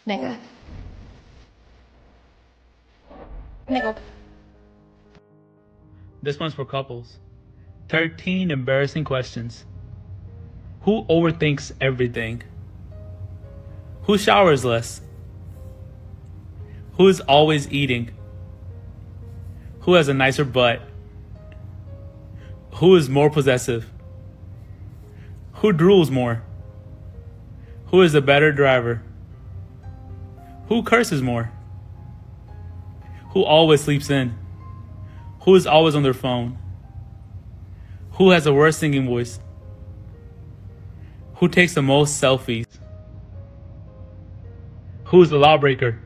내가 내가 This one's for couples. 13 embarrassing questions. Who overthinks everything? Who showers less? Who is always eating? Who has a nicer butt? Who is more possessive? Who drools more? Who is a better driver? Who curses more? Who always sleeps in? Who is always on their phone? Who has the worst singing voice? Who takes the most selfies? Who is the lawbreaker?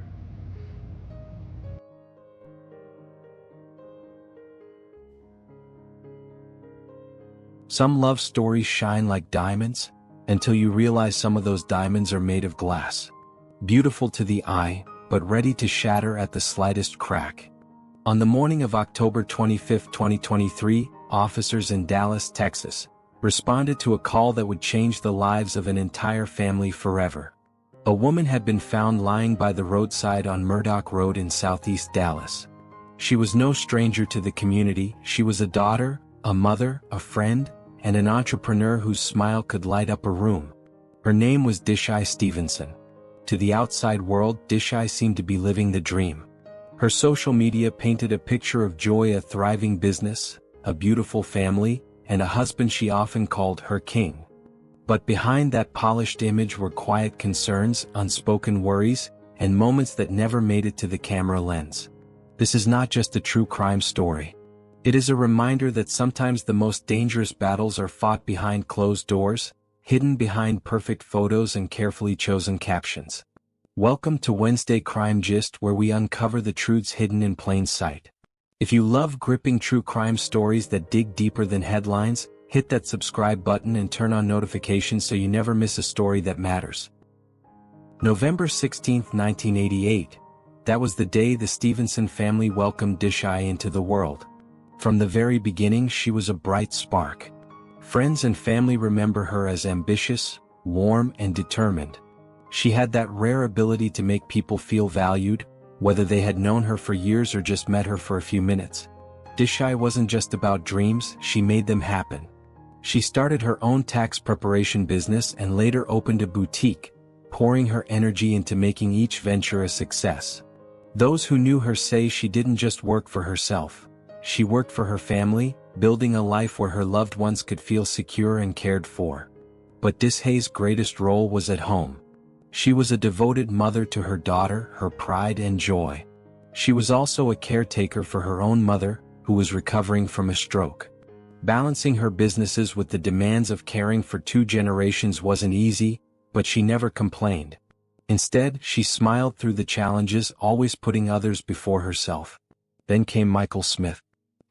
Some love stories shine like diamonds until you realize some of those diamonds are made of glass. Beautiful to the eye, but ready to shatter at the slightest crack. On the morning of October 25, 2023, officers in Dallas, Texas, responded to a call that would change the lives of an entire family forever. A woman had been found lying by the roadside on Murdoch Road in southeast Dallas. She was no stranger to the community. She was a daughter, a mother, a friend, and an entrepreneur whose smile could light up a room. Her name was Dishaye Stevenson. To the outside world, Dishaye seemed to be living the dream. Her social media painted a picture of joy, a thriving business, a beautiful family, and a husband she often called her king. But behind that polished image were quiet concerns, unspoken worries, and moments that never made it to the camera lens. This is not just a true crime story. It is a reminder that sometimes the most dangerous battles are fought behind closed doors, hidden behind perfect photos and carefully chosen captions. Welcome to Wednesday Crime Gist, where we uncover the truths hidden in plain sight. If you love gripping true crime stories that dig deeper than headlines, hit that subscribe button and turn on notifications so you never miss a story that matters. November 16, 1988. That was the day the Stevenson family welcomed Dishaye into the world. From the very beginning, she was a bright spark. Friends and family remember her as ambitious, warm, and determined. She had that rare ability to make people feel valued, whether they had known her for years or just met her for a few minutes. Dishaye wasn't just about dreams, she made them happen. She started her own tax preparation business and later opened a boutique, pouring her energy into making each venture a success. Those who knew her say she didn't just work for herself. She worked for her family, building a life where her loved ones could feel secure and cared for. But Dishaye's greatest role was at home. She was a devoted mother to her daughter, her pride and joy. She was also a caretaker for her own mother, who was recovering from a stroke. Balancing her businesses with the demands of caring for two generations wasn't easy, but she never complained. Instead, she smiled through the challenges, always putting others before herself. Then came Michael Smith.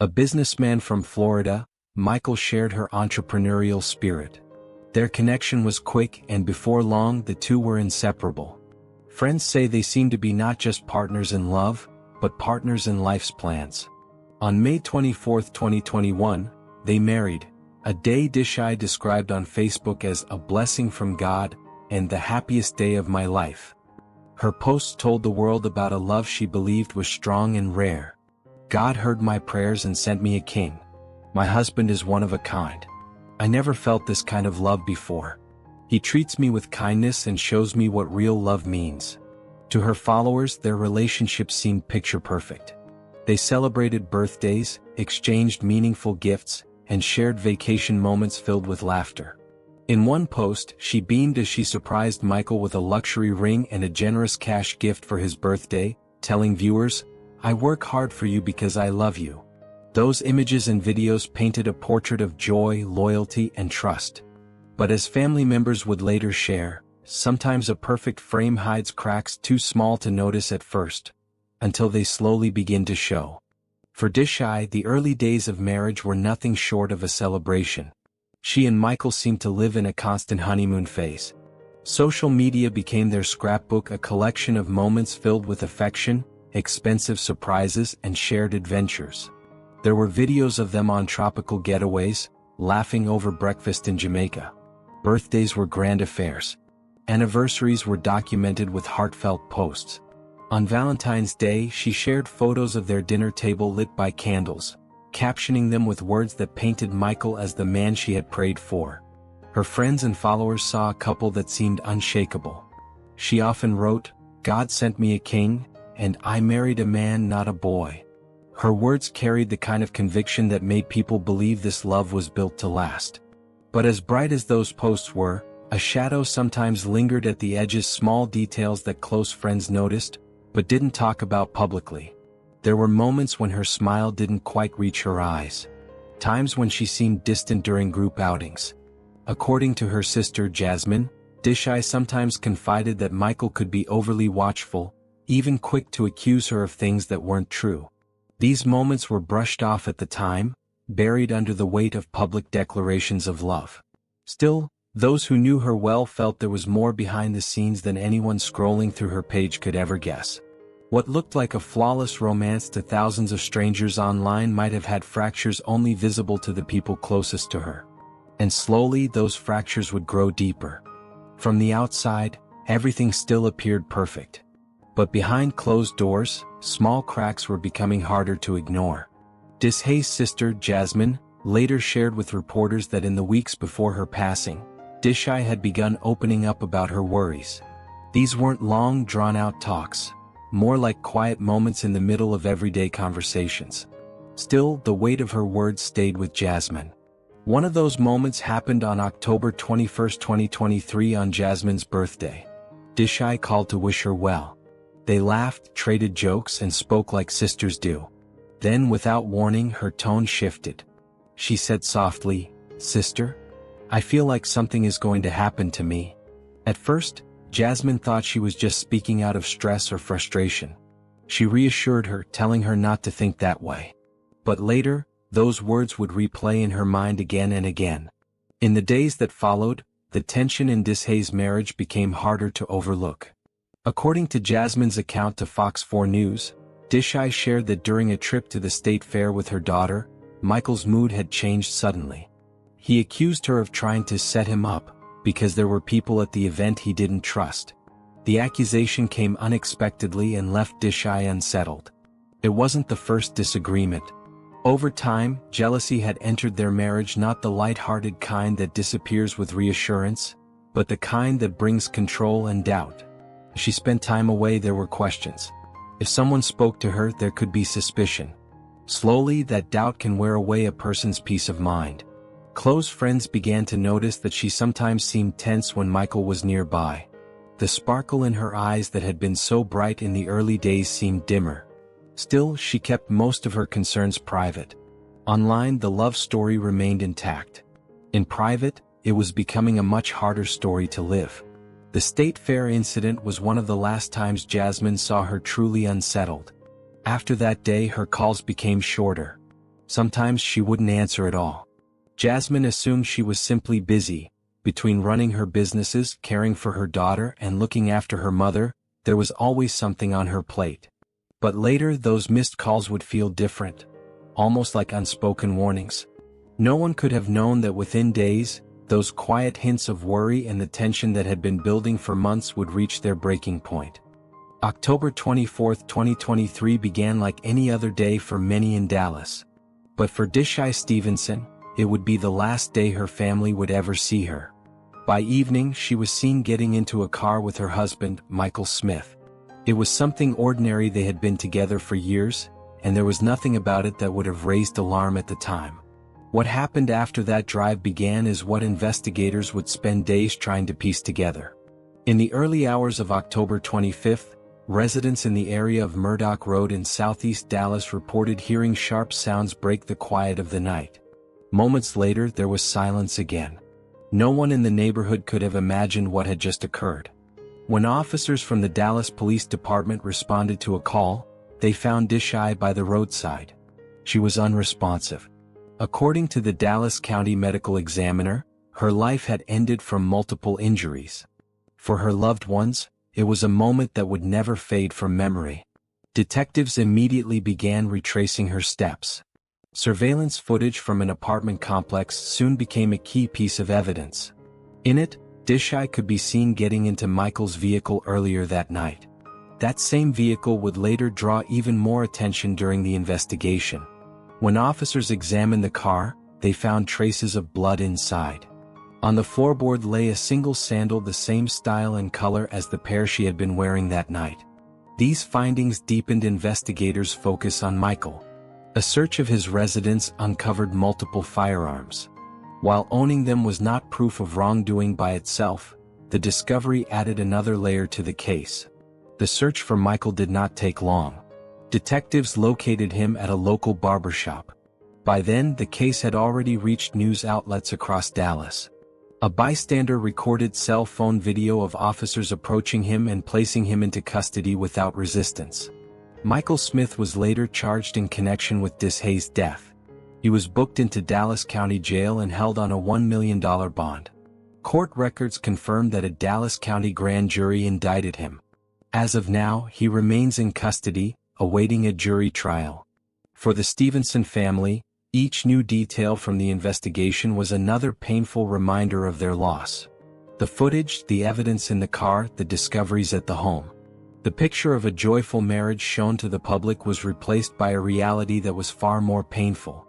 A businessman from Florida, Michael shared her entrepreneurial spirit. Their connection was quick, and before long the two were inseparable. Friends say they seemed to be not just partners in love, but partners in life's plans. On May 24, 2021, they married, a day Dishaye described on Facebook as a blessing from God and the happiest day of my life. Her posts told the world about a love she believed was strong and rare. God heard my prayers and sent me a king. My husband is one of a kind. I never felt this kind of love before. He treats me with kindness and shows me what real love means. To her followers, their relationship seemed picture perfect. They celebrated birthdays, exchanged meaningful gifts, and shared vacation moments filled with laughter. In one post, she beamed as she surprised Michael with a luxury ring and a generous cash gift for his birthday, telling viewers, "I work hard for you because I love you." Those images and videos painted a portrait of joy, loyalty, and trust. But as family members would later share, sometimes a perfect frame hides cracks too small to notice at first, until they slowly begin to show. For Dishaye, the early days of marriage were nothing short of a celebration. She and Michael seemed to live in a constant honeymoon phase. Social media became their scrapbook, a collection of moments filled with affection, expensive surprises, and shared adventures. There were videos of them on tropical getaways, laughing over breakfast in Jamaica. Birthdays were grand affairs. Anniversaries were documented with heartfelt posts. On Valentine's Day, she shared photos of their dinner table lit by candles, captioning them with words that painted Michael as the man she had prayed for. Her friends and followers saw a couple that seemed unshakable. She often wrote, "God sent me a king, and I married a man, not a boy." Her words carried the kind of conviction that made people believe this love was built to last. But as bright as those posts were, a shadow sometimes lingered at the edges, small details that close friends noticed, but didn't talk about publicly. There were moments when her smile didn't quite reach her eyes. Times when she seemed distant during group outings. According to her sister Jasmine, Dishaye sometimes confided that Michael could be overly watchful, even quick to accuse her of things that weren't true. These moments were brushed off at the time, buried under the weight of public declarations of love. Still, those who knew her well felt there was more behind the scenes than anyone scrolling through her page could ever guess. What looked like a flawless romance to thousands of strangers online might have had fractures only visible to the people closest to her. And slowly those fractures would grow deeper. From the outside, everything still appeared perfect. But behind closed doors, small cracks were becoming harder to ignore. Dishaye's sister Jasmine later shared with reporters that in the weeks before her passing, Dishaye had begun opening up about her worries. These weren't long, drawn-out talks, more like quiet moments in the middle of everyday conversations. Still, the weight of her words stayed with Jasmine. One of those moments happened on October 21, 2023, on Jasmine's birthday. Dishaye called to wish her well. They laughed, traded jokes, and spoke like sisters do. Then, without warning, her tone shifted. She said softly, "Sister, I feel like something is going to happen to me." At first, Jasmine thought she was just speaking out of stress or frustration. She reassured her, telling her not to think that way. But later, those words would replay in her mind again and again. In the days that followed, the tension in Dishaye's marriage became harder to overlook. According to Jasmine's account to Fox 4 News, Dishaye shared that during a trip to the state fair with her daughter, Michael's mood had changed suddenly. He accused her of trying to set him up, because there were people at the event he didn't trust. The accusation came unexpectedly and left Dishaye unsettled. It wasn't the first disagreement. Over time, jealousy had entered their marriage, not the light-hearted kind that disappears with reassurance, but the kind that brings control and doubt. As she spent time away, there were questions. If someone spoke to her, there could be suspicion. Slowly, that doubt can wear away a person's peace of mind. Close friends began to notice that she sometimes seemed tense when Michael was nearby. The sparkle in her eyes that had been so bright in the early days seemed dimmer. Still, she kept most of her concerns private. Online, the love story remained intact. In private, it was becoming a much harder story to live. The state fair incident was one of the last times Jasmine saw her truly unsettled. After that day, her calls became shorter. Sometimes she wouldn't answer at all. Jasmine assumed she was simply busy. Between running her businesses, caring for her daughter, and looking after her mother, there was always something on her plate. But later, those missed calls would feel different, almost like unspoken warnings. No one could have known that within days, those quiet hints of worry and the tension that had been building for months would reach their breaking point. October 24, 2023 began like any other day for many in Dallas. But for Dishaye Stevenson, it would be the last day her family would ever see her. By evening, she was seen getting into a car with her husband, Michael Smith. It was something ordinary. They had been together for years, and there was nothing about it that would have raised alarm at the time. What happened after that drive began is what investigators would spend days trying to piece together. In the early hours of October 25th, residents in the area of Murdoch Road in southeast Dallas reported hearing sharp sounds break the quiet of the night. Moments later, there was silence again. No one in the neighborhood could have imagined what had just occurred. When officers from the Dallas Police Department responded to a call, they found Dishaye by the roadside. She was unresponsive. According to the Dallas County Medical Examiner, her life had ended from multiple injuries. For her loved ones, it was a moment that would never fade from memory. Detectives immediately began retracing her steps. Surveillance footage from an apartment complex soon became a key piece of evidence. In it, Dishaye could be seen getting into Michael's vehicle earlier that night. That same vehicle would later draw even more attention during the investigation. When officers examined the car, they found traces of blood inside. On the floorboard lay a single sandal the same style and color as the pair she had been wearing that night. These findings deepened investigators' focus on Michael. A search of his residence uncovered multiple firearms. While owning them was not proof of wrongdoing by itself, the discovery added another layer to the case. The search for Michael did not take long. Detectives located him at a local barbershop. By then, the case had already reached news outlets across Dallas. A bystander recorded cell phone video of officers approaching him and placing him into custody without resistance. Michael Smith was later charged in connection with Dishaye's death. He was booked into Dallas County Jail and held on a $1 million bond. Court records confirmed that a Dallas County grand jury indicted him. As of now, he remains in custody, awaiting a jury trial. For the Stevenson family, each new detail from the investigation was another painful reminder of their loss. The footage, the evidence in the car, the discoveries at the home. The picture of a joyful marriage shown to the public was replaced by a reality that was far more painful.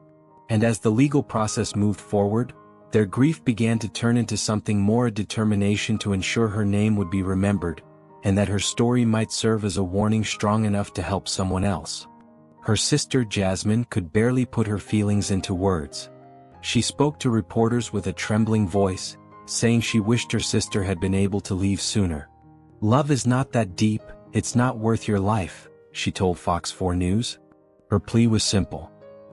And as the legal process moved forward, their grief began to turn into something more: a determination to ensure her name would be remembered, and that her story might serve as a warning strong enough to help someone else. Her sister Jasmine could barely put her feelings into words. She spoke to reporters with a trembling voice, saying she wished her sister had been able to leave sooner. "Love is not that deep, it's not worth your life," she told Fox 4 News. Her plea was simple.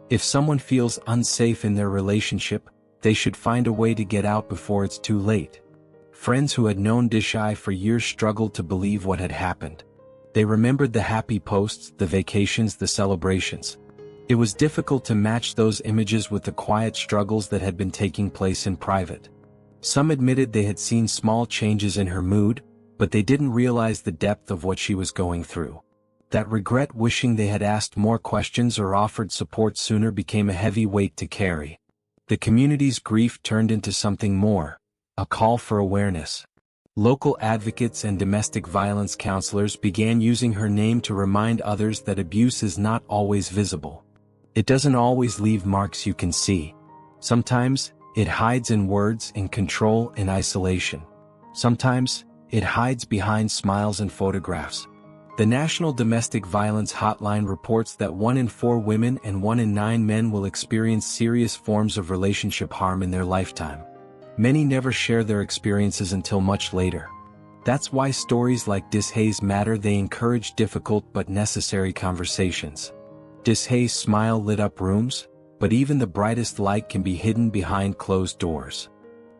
If someone feels unsafe in their relationship, they should find a way to get out before it's too late. Friends who had known Dishaye for years struggled to believe what had happened. They remembered the happy posts, the vacations, the celebrations. It was difficult to match those images with the quiet struggles that had been taking place in private. Some admitted they had seen small changes in her mood, but they didn't realize the depth of what she was going through. That regret, wishing they had asked more questions or offered support sooner, became a heavy weight to carry. The community's grief turned into something more: a call for awareness. Local advocates and domestic violence counselors began using her name to remind others that abuse is not always visible. It doesn't always leave marks you can see. Sometimes, it hides in words, in control, in isolation. Sometimes, it hides behind smiles and photographs. The National Domestic Violence Hotline reports that 1 in 4 women and 1 in 9 men will experience serious forms of relationship harm in their lifetime. Many never share their experiences until much later. That's why stories like Dishaye's matter. They encourage difficult but necessary conversations. Dishaye's smile lit up rooms, but even the brightest light can be hidden behind closed doors.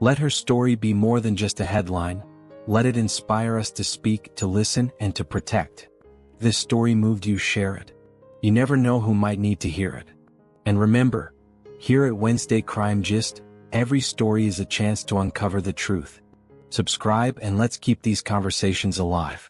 Let her story be more than just a headline. Let it inspire us to speak, to listen, and to protect. If this story moved you, share it. You never know who might need to hear it. And remember, here at Wednesday Crime Gist, every story is a chance to uncover the truth. Subscribe and let's keep these conversations alive.